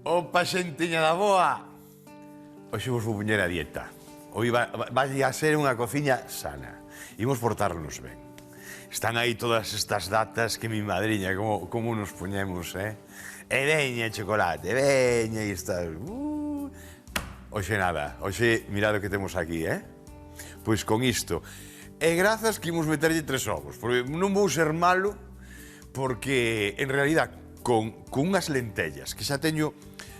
Opa, xentiña da boa! Hoxe vos vou poñer a dieta. Hoy vai a ser unha cociña sana. Imos portarnos ben. Están aí todas estas datas que mi madriña, como nos poñemos, E veña chocolate, veña e estas... Hoxe nada, hoxe mirad o que temos aquí, Pois con isto. E grazas que imos meterlle 3 ovos, porque non vou ser malo, porque en realidad con unhas lentellas que xa teño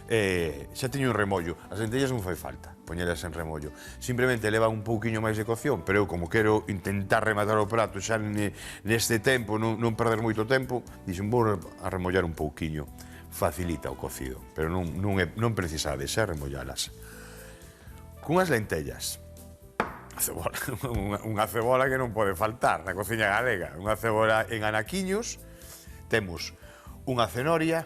en remollo. As lentellas non fai falta poñelas en remollo. Simplemente leva un pouquiño máis de cocción, pero eu como quero intentar rematar o prato xa neste tempo, non perder moito tempo, dixen, vou a remollar un pouquiño. Facilita o cocido, pero non precisades remollalas. Cunhas lentellas. Unha cebola que non pode faltar na cociña galega. Unha cebola en anaquiños. Temos unha cenoria,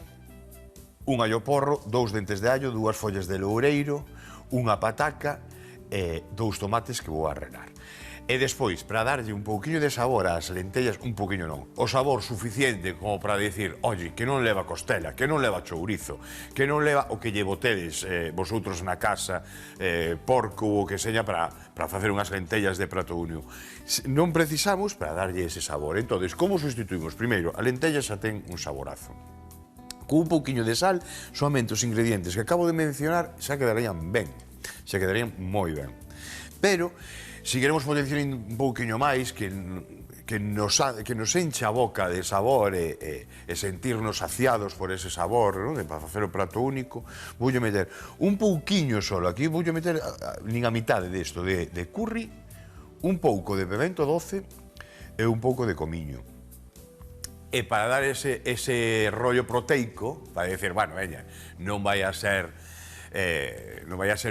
un allo porro, 2 dentes de allo, 2 follas de loureiro, unha pataca e 2 tomates que vou a renar. E despois, para darlle un pouquiño de sabor ás lentellas, un pouquiño non, o sabor suficiente como para dicir, oye, que non leva costela, que non leva chourizo, que non leva o que lle botedes vosotros na casa, porco ou o que seña para facer unhas lentellas de prato único. Non precisamos para darlle ese sabor. Entón, como sustituimos? Primeiro, a lentella xa ten un saborazo. Con un pouquiño de sal, somente os ingredientes que acabo de mencionar xa quedarían ben, xa quedarían moi ben. Pero, se queremos potenciar un pouquiño máis, que nos enche a boca de sabor e sentirnos saciados por ese sabor, para facer o prato único, voulle meter un pouquiño solo, aquí voulle meter nin a mitade desto de curry, un pouco de pemento doce e un pouco de comiño. E para dar ese rollo proteico, para decir, bueno, veña, non vai a ser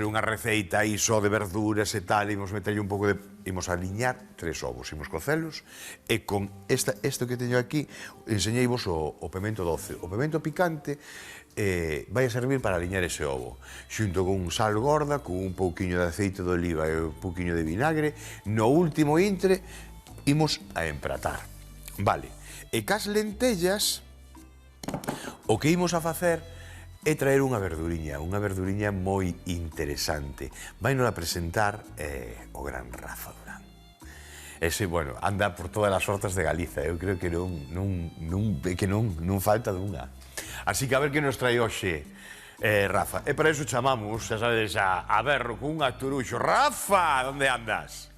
unha receita aí só de verduras e tal, imos meterlle un pouco de... Imos aliñar 3 ovos, imos cocelos, e con isto que teño aquí, enseñeivos o pemento doce. O pemento picante vai a servir para aliñar ese ovo, xunto con sal gorda, con un pouquiño de aceite de oliva e un pouquiño de vinagre. No último intre, imos a empratar. Vale. E cas lentellas, o que imos a facer é traer unha verduriña moi interesante. Vaino a presentar o gran Rafa Durán. Ese, bueno, anda por todas as hortas de Galiza, eu creo que non falta dunha. Así que a ver que nos trae hoxe Rafa. E para iso chamamos, xa sabedes, a berro con un aturuxo. Rafa, onde andas?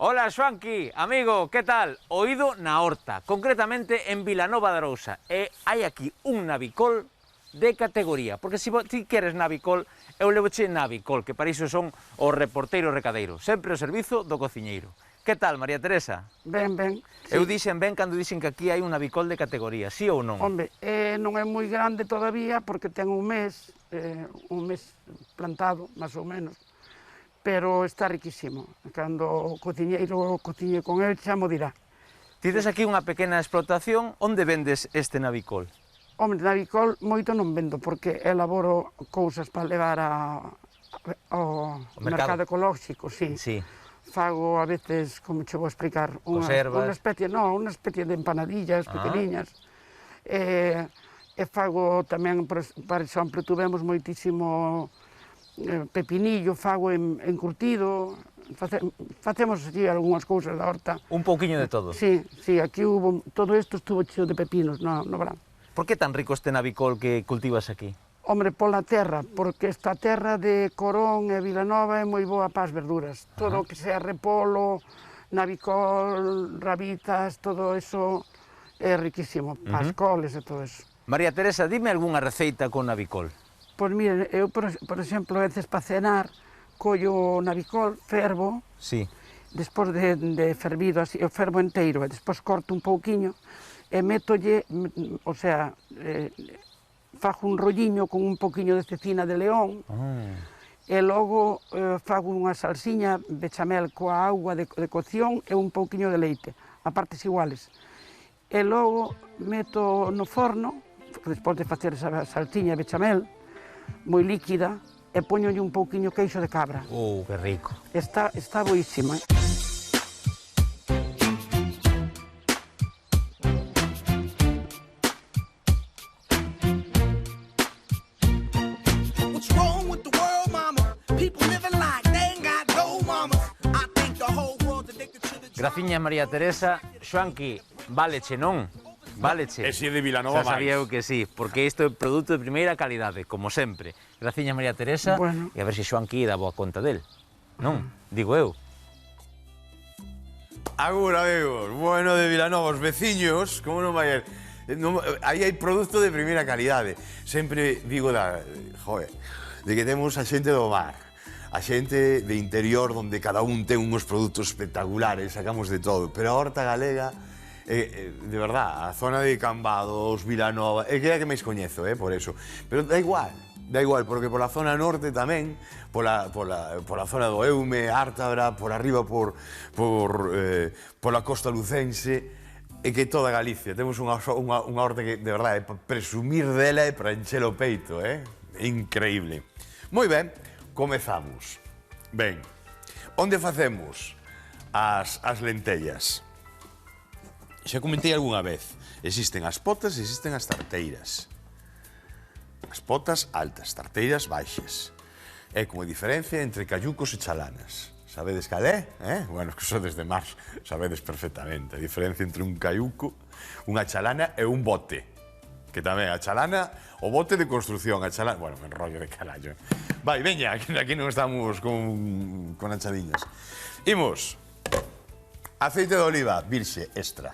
Hola, Xoanqui, amigo, que tal? Oído na horta, concretamente en Vilanova de Arousa. E hai aquí un navicol de categoría, porque se ti queres navicol, eu levoche navicol, que para iso son os reporteiros recadeiros, sempre ao servizo do cociñeiro. Que tal, María Teresa? Ben, ben. Sí. Eu dixen ben cando dixen que aquí hai un navicol de categoría, sí ou non? Hombre, non é moi grande todavía, porque ten un mes plantado, máis ou menos, pero está riquísimo. Cando o cociñeiro cociñe con el, xa mo dirá. Tides aquí unha pequena explotación, onde vendes este navicol? Hombre, navicol moito non vendo, porque elaboro cousas para levar ao mercado ecolóxico, sí. Fago a veces, como che vou explicar, unha especie de empanadillas pequeniñas. E fago tamén, por exemplo, tuvemos moitísimo pepinillo, fago encurtido, facemos así algunhas cousas da horta. Un pouquiño de todo. Sí, aquí todo isto estuvo cheo de pepinos no verán. Por que tan rico este navicol que cultivas aquí? Hombre, pola terra, porque esta terra de Corón e Vilanova é moi boa para as verduras. Todo o que sea repolo, navicol, rabitas, todo eso é riquísimo, para as coles e todo eso. María Teresa, dime algunha receita con navicol. Pois mire, eu, por exemplo, a veces para cenar, collo o navicol, fervo, despois de fervido, así, eu fervo enteiro, e despois corto un pouquiño, e métolle, o sea, fago un rolliño con un pouquiño de cecina de león, e logo fago unha salsiña bechamel coa auga de cocción e un pouquiño de leite, a partes iguales. E logo meto no forno, despois de facer esa salsiña bechamel, moi líquida, e poñolle un pouquiño queixo de cabra. Que rico. Está boísima. Graciña María Teresa, Xoanqui, váleche, non? Váleche. E si é de Vilanova Xa sabía máis. eu que sí, porque isto é produto de primeira calidade, como sempre. Graciña María Teresa, Bueno. e a ver se Xoanqui dá boa conta del. Non? Digo eu. Agora, amigos, bueno de Vilanova, os veciños, como non vai... Aí hai produto de primeira calidade. Sempre digo de que temos a xente do mar, a xente de interior onde cada un ten uns produtos espectaculares, sacamos de todo, pero a horta galega, de verdad, a zona de Cambados, Vilanova, é que é a que máis coñezo, por eso. Pero da igual, porque pola zona norte tamén, pola zona do Eume, Ártabra, por arriba pola costa lucense, é que toda Galicia, temos unha horta que, de verdade, para presumir dela e para encher o peito, increíble. Moi ben, comezamos. Ben, onde facemos as lentellas? Xa comentei algunha vez, existen as potas e existen as tarteiras. As potas altas, tarteiras baixas. É como a diferencia entre cayucos e chalanas. Sabedes cal é? Bueno, que sodes de mar, sabedes perfectamente. A diferencia entre un cayuco, unha chalana e un bote. Que tamén a chalana, o bote de construcción, a chalana... Bueno, me enrollo de carallo. Vai, veña, aquí non estamos con achadiñas. Imos. Aceite de oliva, virxe, extra.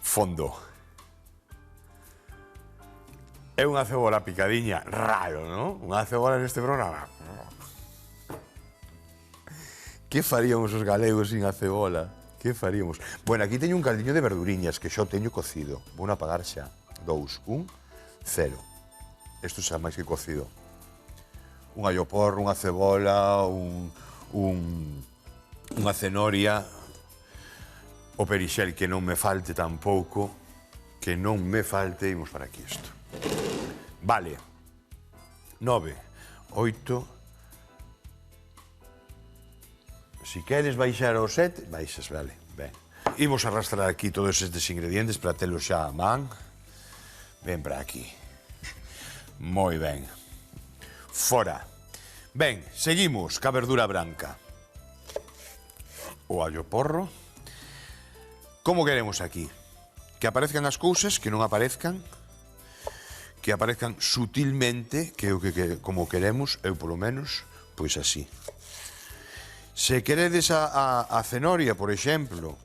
Fondo. É unha cebola picadiña, raro, non? Unha cebola neste programa. Que faríamos os galegos sin a cebola? Que faríamos? Bueno, aquí teño un caldiño de verduriñas que xo teño cocido. Vou apagar xa. 2, 1, 0. Isto xa máis que cocido. Un allo porro, unha cebola, unha cenoria, o perixel que non me falte tampouco, que non me falte, imos para aquí isto. Vale. 9, 8... Si queres baixar ao 7, baixas, vale. Ben. Imos arrastrar aquí todos estes ingredientes para telos xa a man. Ben para aquí. Moi ben. Fora. Ben, seguimos ca verdura branca. O allo porro. Como queremos aquí? Que aparezcan as cousas, que non aparezcan. Que aparezcan sutilmente, que é o que como queremos, eu polo menos, pois así. Se queredes a cenoria, por exemplo,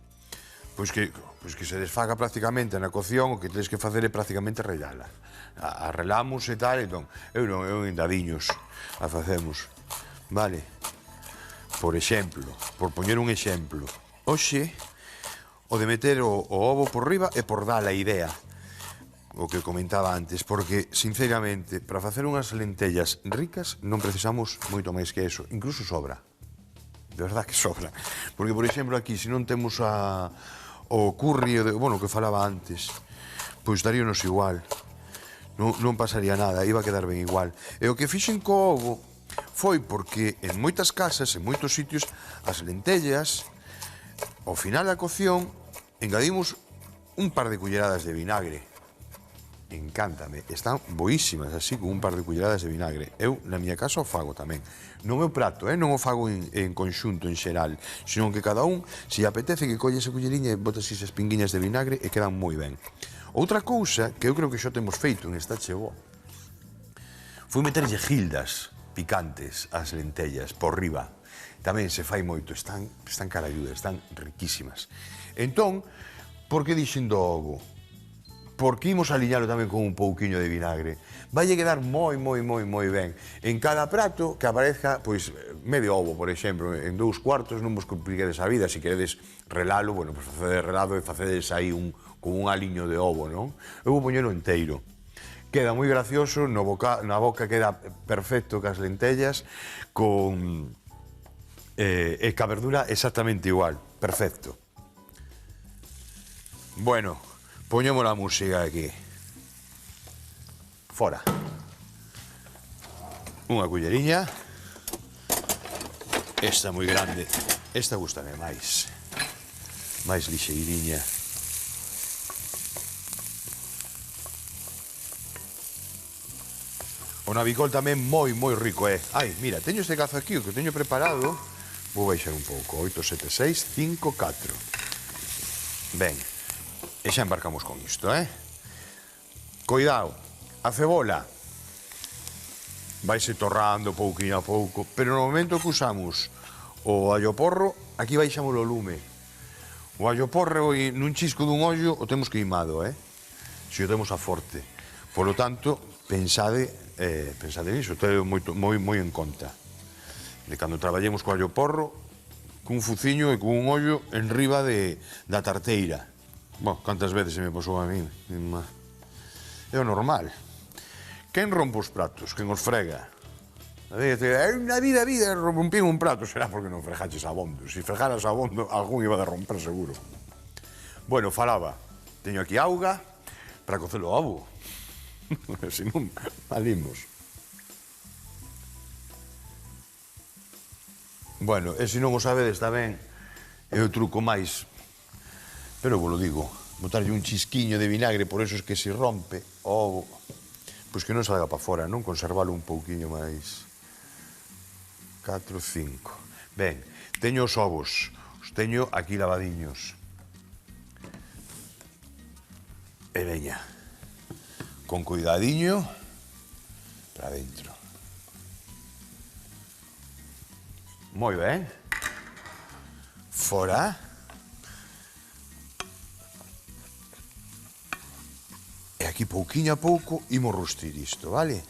pois que se desfaga prácticamente na cocción, o que tedes que facer é prácticamente rellala. Arrelamos e tal, entón, eu en dadiños a facemos, vale? Por exemplo, por poñer un exemplo, hoxe, o de meter o ovo por riba é por dar a idea, o que comentaba antes, porque, sinceramente, para facer unhas lentellas ricas non precisamos moito máis que eso, incluso sobra. De verdad que sobra. Porque, por exemplo, aquí, se non temos o curry, bueno, que falaba antes, pois daríanos igual. Non pasaría nada, iba a quedar ben igual. E o que fixen co ovo foi porque en moitas casas, en moitos sitios, as lentellas, ao final da cocción, engadimos un par de culleradas de vinagre. Encántame, están boísimas así, con un par de culleradas de vinagre. Eu, na miña casa, o fago tamén. No meu prato, non o fago en conxunto, en xeral, senón que cada un, se apetece, que colle esa culleriña e bota así esas pinguiñas de vinagre e quedan moi ben. Outra cousa, que eu creo que xa temos feito en esta chegou, foi meterlle gildas picantes ás lentellas por riba. Tamén se fai moito, están caralludas, están riquísimas. Entón, por que dixen do ovo? Porque imos aliñalo tamén con un pouquiño de vinagre. Valle quedar moi ben. En cada prato que aparezca, pois, medio ovo, por exemplo, en 2 cuartos, non vos compliquedes a vida. Se queredes relalo, bueno, pois facedes relado e facedes aí con un aliño de ovo, non? Eu vou poñelo enteiro. Queda moi gracioso, na boca queda perfecto cas lentellas, e ca verdura exactamente igual, perfecto. Bueno, poñemos a música aquí. Fora. Unha culleriña. Esta moi grande. Esta gustame máis. Máis lixeiriña. O navicol tamén moi rico, Ai, mira, teño este cazo aquí, o que teño preparado Vou baixar un pouco. 8, 7, 6, 5, 4. Ben, e xa embarcamos con isto, Coidado, a cebola vaise torrando pouquinho a pouco, pero no momento que usamos o allo porro, aquí baixamos o lume. O allo porro nun chisco dun ollo o temos queimado, Se o temos a forte. Por lo tanto, pensade niso, teo moi en conta. De cando traballemos co allo porro, cun fuciño e cun ollo en riba da tarteira. Cantas veces se me posou a mí? É o normal. Quen rompe os pratos? Quen os frega? Na vida rompín un prato, será porque non fregaches abondo. Se fregaras abondo, algún iba a romper seguro. Bueno, falaba, teño aquí auga para cocer o ovo. Se non, malimos. Bueno, e se non o sabedes tamén, é o truco máis, pero vos lo digo, botarlle un chisquiño de vinagre, por eso es que se rompe o ovo, pois que non salga para fora, non? Conservalo un pouquiño máis. 4, 5. Ben, teño os ovos, os teño aquí lavadiños. E veña, con cuidadiño, para dentro. Moi ben. Fora. E aquí pouquiño a pouco imos rustrir isto, vale?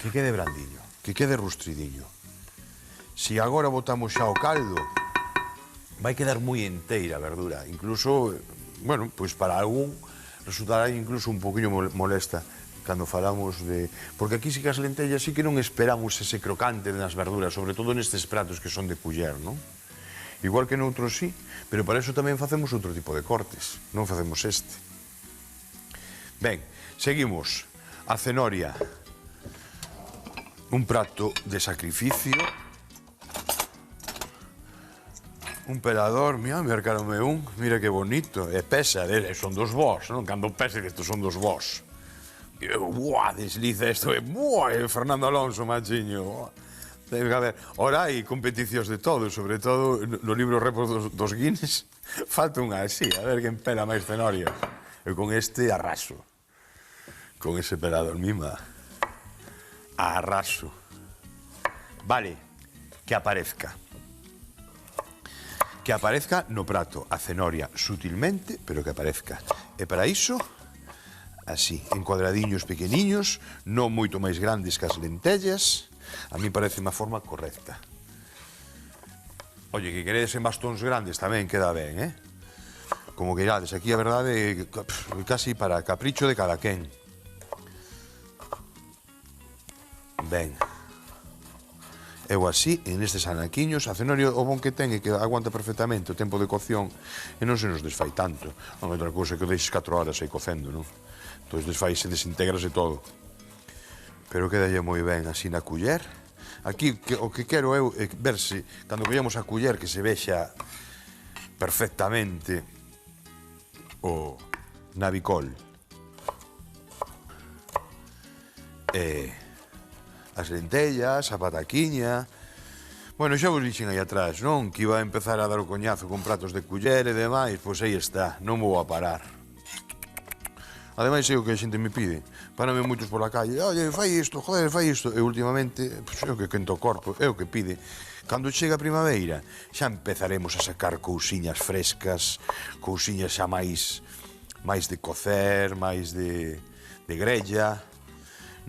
Que quede brandiño, que quede rustridiño. Se agora botamos xa o caldo, vai quedar moi enteira a verdura. Incluso, bueno, pois para algún resultará incluso un poquinho molesta cando falamos de... Porque aquí sí que as lentellas sí que non esperamos ese crocante nas verduras, sobre todo nestes pratos que son de culler, non? Igual que noutros sí, pero para eso tamén facemos outro tipo de cortes, non facemos este. Ben, seguimos. A cenoria. Un prato de sacrificio. Un pelador, mira, mercaronme mira que bonito. E pesa, son dos vós, non? Cando pesa que estos son dos vós. Buah, desliza isto, Fernando Alonso, machiño. Debe haber. Ora hai competicións de todo, sobre todo no libro récords dos Guinness. Falta unha así, a ver quen pela máis cenorias. E con este arraso. Con ese pelador mima. Arraso. Vale, que aparezca. Que aparezca no prato a cenoria sutilmente, pero que aparezca. E para iso, así, en cuadradiños pequeniños, non moito máis grandes que as lentellas. A mí parece unha forma correcta. Oye, que queredes en bastóns grandes tamén queda ben, Como que irades, aquí a verdade casi para capricho de cada quen. Ben. Eu así, en estes anaquiños, a cenoria o bon que ten é que aguanta perfectamente o tempo de cocción e non se nos desfai tanto. Non é outra cousa que o deixes 4 horas aí cocendo, non? Entón desfaise, desintegrase todo. Pero quedalle moi ben así na culler. Aquí o que quero eu é ver se, cando collemos a culler, que se vexa perfectamente o navicol. As lentellas, a pataquiña. Bueno, xa vos dixen aí atrás, non? Que iba a empezar a dar o coñazo con pratos de culler e demais, pois aí está, non vou a parar. Ademais, é o que a xente me pide. Párame moitos pola calle, oye, fai isto, joder, fai isto. E últimamente, pois é o que quento o corpo, é o que pide. Cando chega a primavera, xa empezaremos a sacar cousiñas frescas, cousiñas xa máis de cocer, máis de grella.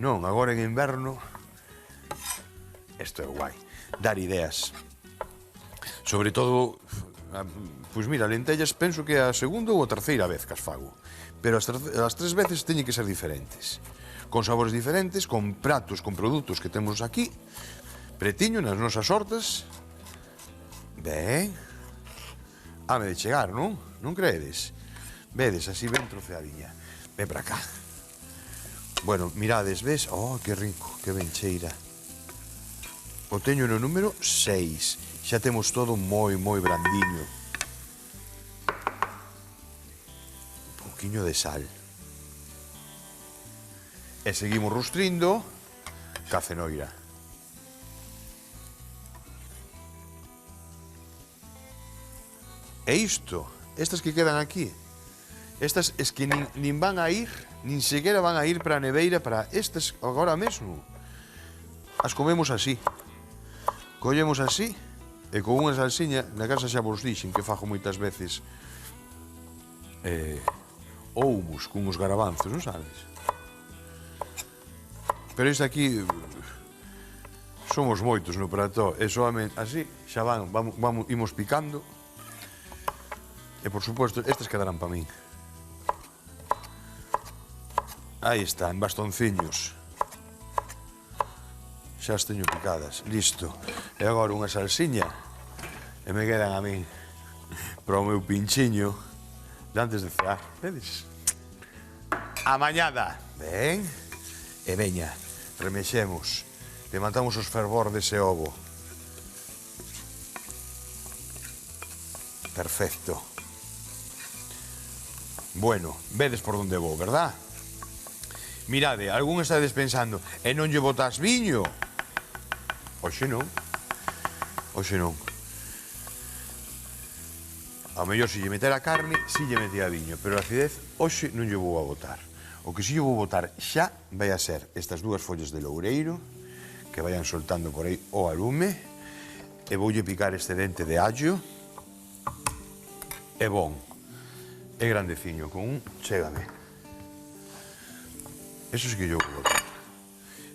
Non, agora en inverno, isto é guai, dar ideas. Sobre todo, pois mira, lentellas penso que é a segunda ou a terceira vez que as fago. Pero as 3 veces teñen que ser diferentes. Con sabores diferentes, con pratos, con produtos que temos aquí, pretiño nas nosas hortas. Ben. Hame de chegar, non? Non creedes? Vedes, así ben troceadiña. Ven para cá. Bueno, mirades, ves? Oh, que rico, que ben cheira. O teño no número 6. Xa temos todo moi brandiño. Un pouquiño de sal. E seguimos rustrindo ca cenoira. E isto, estas que quedan aquí, estas es que nin van a ir, nin sequera van a ir para a neveira, para estas agora mesmo. As comemos así. Collemos así, e con unha salsiña, na casa xa vos dixen que fago moitas veces o humus con uns garabanzos, non sabes? Pero isto aquí somos moitos no prato, e soamente así xa imos picando. E por suposto, estas quedarán para min. Aí está, en bastonciños. Xa as teño picadas, listo. E agora unha salsiña, e me quedan a min para o meu pinchiño de antes de cear. Vedes? A mañada. Ben, e veña, remexemos. Levantamos os fervor dese ovo. Perfecto. Bueno, vedes por onde vou, verdad? Mirade, algún estades pensando, e non lle botas viño? Oxe non. Oxe non. Ao mellor, se lle meter a carne, si lle metía viño, pero a acidez, oxe non lle vou a botar. O que si lle vou botar xa vai a ser estas dúas follas de loureiro, que vayan soltando por aí o alume, e voulle picar este dente de allo, e bon, é grandeciño, con un chégame. Eso sí que yo vou botar.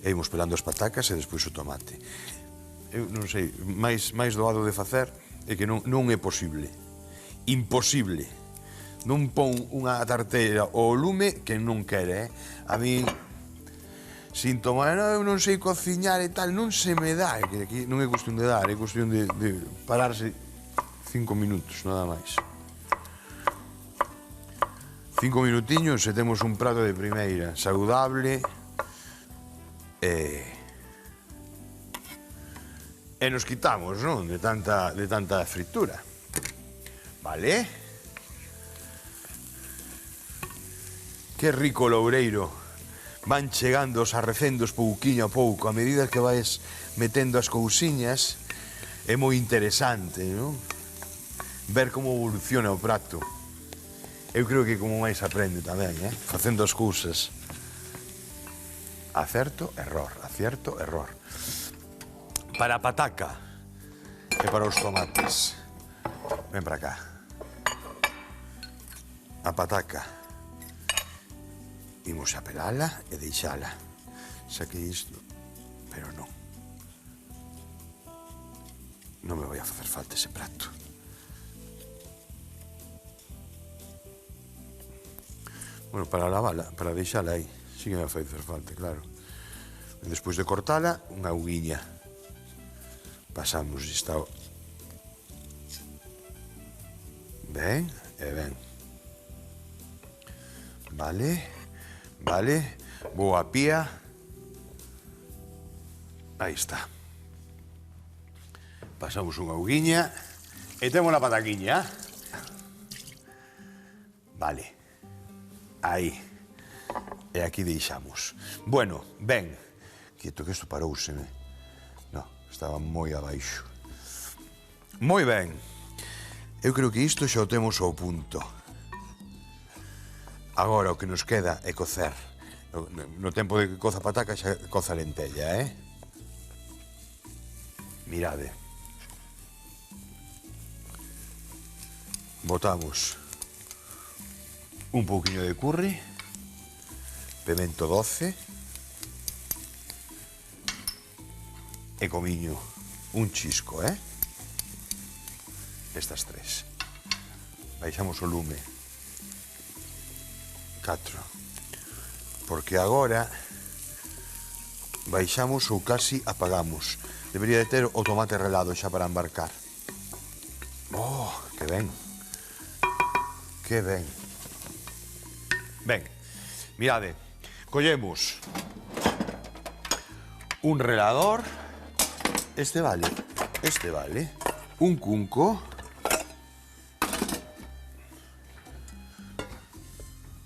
E imos pelando as patacas e despois o tomate. Eu non sei, máis doado de facer é que non é posible. Imposible. Non pon unha tarteira ao lume que non quere, A mí, sin tomar, eu non sei cociñar e tal, non se me dá, que aquí non é cuestión de dar, é cuestión de pararse 5 minutos, nada máis. 5 minutiños e temos un prato de primeira, saudable e nos quitamos, non? De tanta fritura. Vale? Que rico loureiro. Van chegando os arrecendos pouquiño a pouco, a medida que vais metendo as cousiñas, é moi interesante, non? Ver como evoluciona o prato. Eu creo que como máis aprende tamén, facendo as cousas. Acerto, error, acierto, error. Para a pataca e para os tomates. Ven para cá. A pataca. Imos a pelala e deixala. Saquei isto, pero non. Non me vai a facer falta ese prato. Bueno, para lavala, para deixala aí, sí que me vai facer falta, claro. E despois de cortala, unha auguiña. Pasamos esta... Ben, e ben. Vale. Vale, boa pía. Aí está. Pasamos unha auguiña e temos a pataquiña. Vale. Aí. E aquí deixamos. Bueno, ben. Quieto que isto parouseme. No, estaba moi abaixo. Moi ben. Eu creo que isto xa o temos ao punto. Agora o que nos queda é cocer. No tempo de que coza a pataca xa coza a lentella, Mirade. Botamos un pouquiño de curry, pemento doce e comiño, un chisco, Estas tres. Baixamos o lume. 4. Porque agora baixamos ou casi apagamos. Debería de ter o tomate relado xa para embarcar. Oh, que ben. Que ben. Ben, mirade, collemos un relador. Este vale. Un cunco.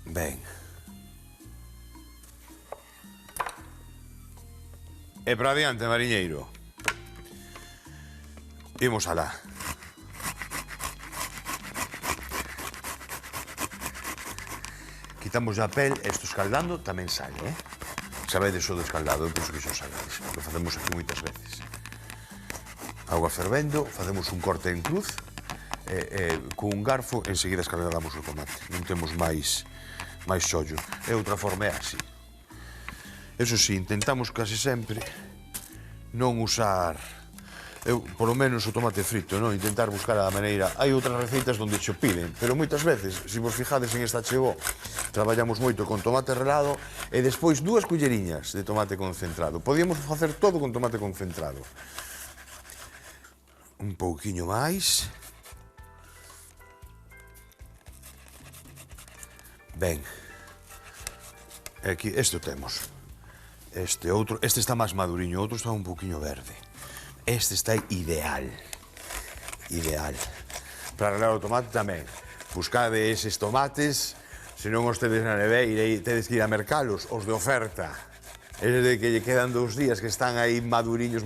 Ben. E para adiante, mariñeiro. Imos alá. quitamos a pel, isto escaldando tamén sale, Sabedes o do escaldado, eu penso que xo sabedes, lo facemos aquí moitas veces. Agua fervendo, facemos un corte en cruz, con un garfo, enseguida escaldamos o tomate, non temos máis xollo. E outra forma é así. Eso sí, intentamos casi sempre non usar, polo menos o tomate frito, non? Intentar buscar a maneira. Hai outras receitas onde xo piden, pero moitas veces, se vos fijades en esta chegó, traballamos moito con tomate relado e despois 2 culleriñas de tomate concentrado. Podíamos facer todo con tomate concentrado. Un pouquiño máis. Ben. Aquí, isto temos. Este está máis maduriño, outro está un pouquiño verde. Este está ideal. Ideal. Para relar o tomate tamén. Buscade eses tomates, se non os tedes na neveira e tedes que ir a mercalos, os de oferta. Eses de que lle quedan 2 días que están aí maduriños,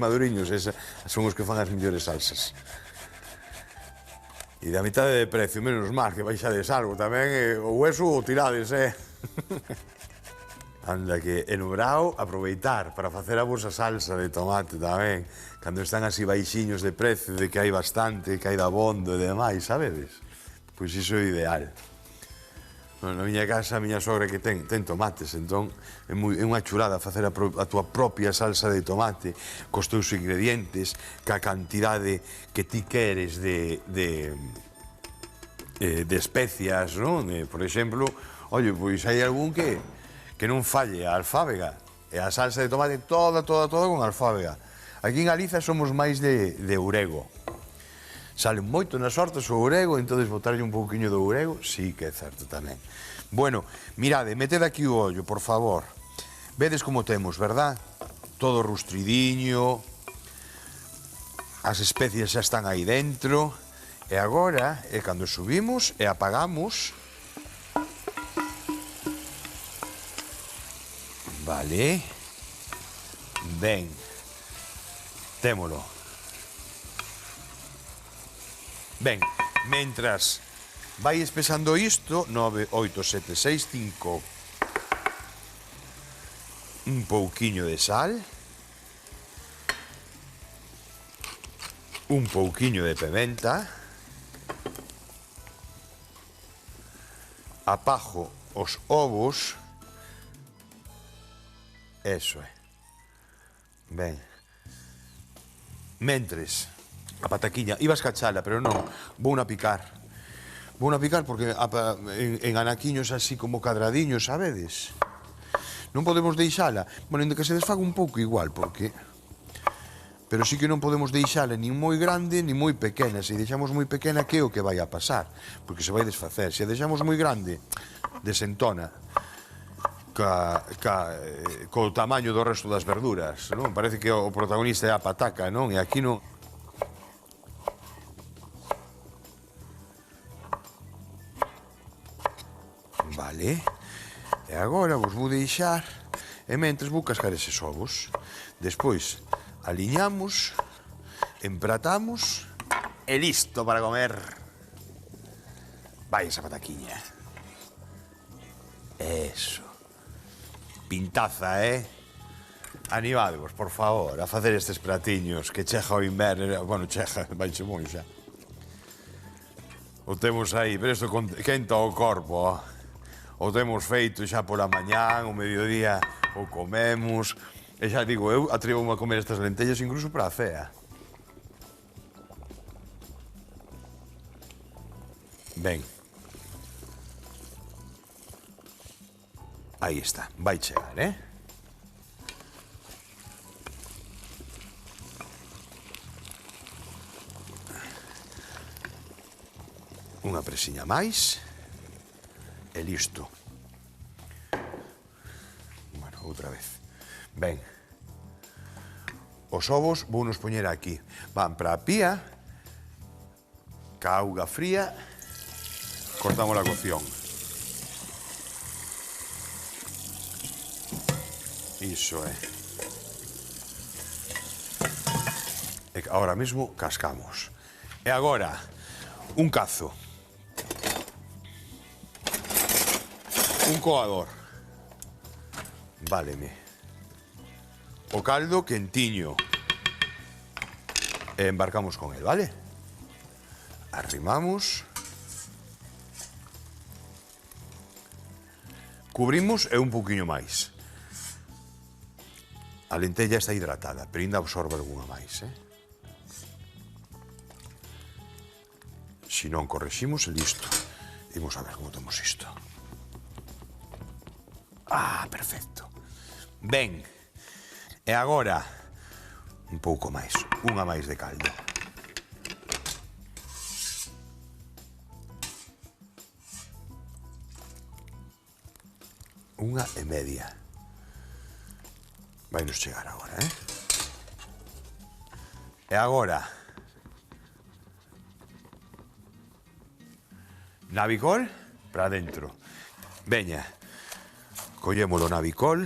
eses son os que fan as mellores salsas. E da mitade de precio, menos mal que baixades algo tamén, ou eso ou tirades, Anda que en o brao aproveitar para facer a vosa salsa de tomate tamén, cando están así baixiños de precio, de que hai bastante, que hai dabondo e demais, sabedes? Pois iso é ideal. Na miña casa, a miña sogra que ten tomates, entón é unha chulada facer a túa propia salsa de tomate cos teus ingredientes, ca cantidade que ti queres de especias, non? Por exemplo, oye, pois hai algún que non falle a alfábega e a salsa de tomate toda con alfábega. Aquí en Galiza somos máis de orego. Sale moito nas hortas o orego, entón botarlle un pouquiño do orego, sí que é certo tamén. Bueno, mirade, meted aquí o ollo, por favor. Vedes como temos, verdad? Todo rustridiño, as especias xa están aí dentro, e agora é cando subimos e apagamos. Vale. Ben. Témolo. Ben, mentras vai espesando isto, 9, 8, 7, 6, 5, un pouquiño de sal, un pouquiño de pimenta, apajo os ovos, eso é. Ben, mentres, a pataquiña, ibas cachala, pero non, vou na picar. Vou na picar porque en anaquiños así como cadradiños, sabedes? Non podemos deixala, bueno, ainda que se desfaga un pouco igual, porque... Pero sí que non podemos deixala nin moi grande, nin moi pequena. Se deixamos moi pequena, que é o que vai a pasar? Porque se vai desfacer. Se a deixamos moi grande, desentona co tamaño do resto das verduras, non? Parece que o protagonista é a pataca, non? E aquí non... Vale, e agora vos vou deixar e mentres vou cascar eses ovos. Despois aliñamos, empratamos e listo para comer. Vai esa pataquiña. Eso. Pintaza, Animadevos, por favor, a facer estes pratiños que chega o inverno. Bueno, chega, vaixe moi xa. O temos aí, pero isto quenta o corpo, O temos feito xa pola mañán, o mediodía o comemos. E xa digo, eu atrevo-me a comer estas lentellas incluso para a cea. Ben. Aí está, vai chegar, Unha presiña máis. E listo. Bueno, outra vez. Ben. Os ovos vou nos poñer aquí. Van para a pía. Ca auga fría. Cortamos a cocción. Iso é. E agora mesmo cascamos. E agora, un cazo. un coador. Váleme. O caldo quentiño. E embarcamos con el, vale? Arrimamos. Cubrimos e un pouquiño máis. A lentella está hidratada, pero ainda absorbe algunha máis, Se non, correximos e listo. Imos a ver como temos isto. Ah, perfecto. Ben. E agora, un pouco máis, unha máis de caldo. Unha e media. Vai nos chegar agora, E agora, navicol para dentro. Veña, collémolo navicol.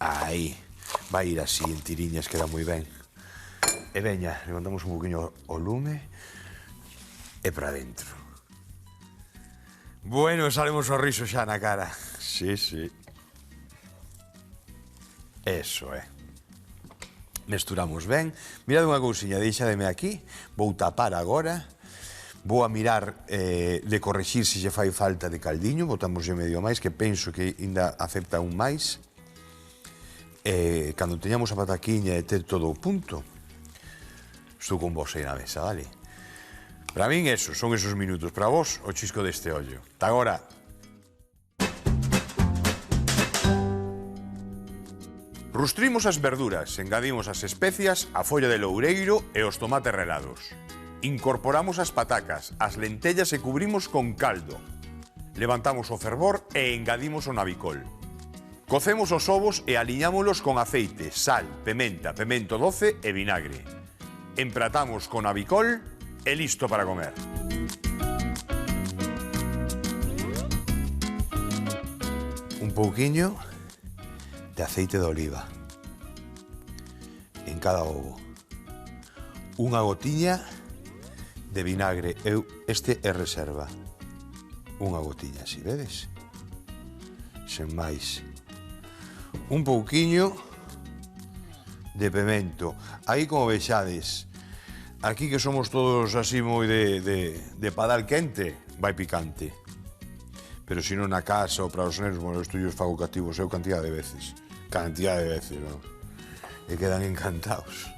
Aí, vai ir así en tiriñas, queda moi ben. E veña, levantamos un poquinho o lume e para dentro. Bueno, salemos o riso xa na cara. Sí, sí. Eso é. Mesturamos ben. Mirad unha cousiña, deixademe aquí. Vou tapar agora. Vou a mirar de correxir se lle fai falta de caldiño. Botamos medio máis, que penso que ainda acepta un máis. Cando teñamos a pataquiña e ter todo o punto, estou con vos aí na mesa, vale? Para min eso, son esos minutos. Para vos, o chisco deste ollo. Ata agora. Rustrimos as verduras, engadimos as especias, a folla de loureiro e os tomates relados. Incorporamos as patacas, as lentellas e cubrimos con caldo. Levantamos o fervor e engadimos o navicol. Cocemos os ovos e aliñámolos con aceite, sal, pementa, pemento doce e vinagre. Empratamos con navicol e listo para comer. Un pouquiño de aceite de oliva en cada ovo. Unha gotiña de vinagre. Este é reserva. Unha gotiña, si vedes? Sen máis. Un pouquiño de pemento. Aí, como vexades, aquí que somos todos así moi de padal quente, vai picante. Pero se non na casa ou para os nenos, bueno, isto yo os fago cativos eu cantidad de veces. Cantidad de veces, non? E quedan encantados.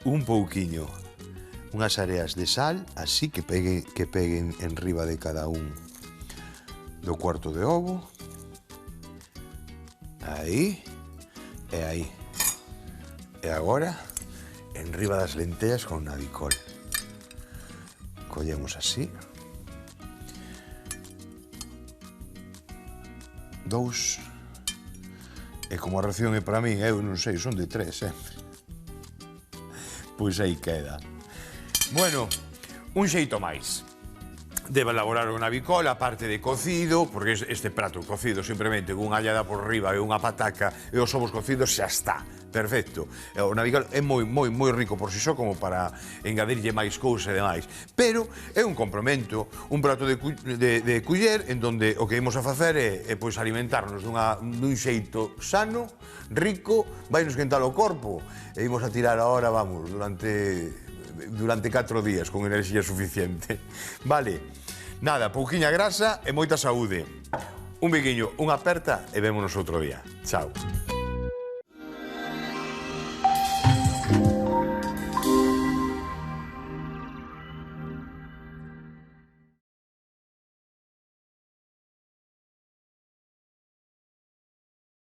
Un pouquiño, unhas areas de sal, así que peguen en riba de cada un do cuarto de ovo. Aí, e aí. E agora, en riba das lentellas con navicol. Collemos así. 2. E como a ración é para min, eu non sei, son de 3, Pois aí queda. Bueno, un xeito máis de elaborar o navicol, a parte de cocido, porque este prato cocido simplemente con unha allada por riba e unha pataca e os ovos cocidos xa está. Perfecto. O navicol é moi rico por si só como para engadirlle máis cousa e demais. Pero é un complemento, un prato de culler en donde o que imos a facer é pois alimentarnos dun xeito sano, rico, vai nos quentar o corpo e imos a tirar ahora, vamos, durante 4 días con enerxía suficiente. Vale, nada, pouquiña grasa e moita saúde. Un biquiño, unha aperta e vémonos outro día. Chao.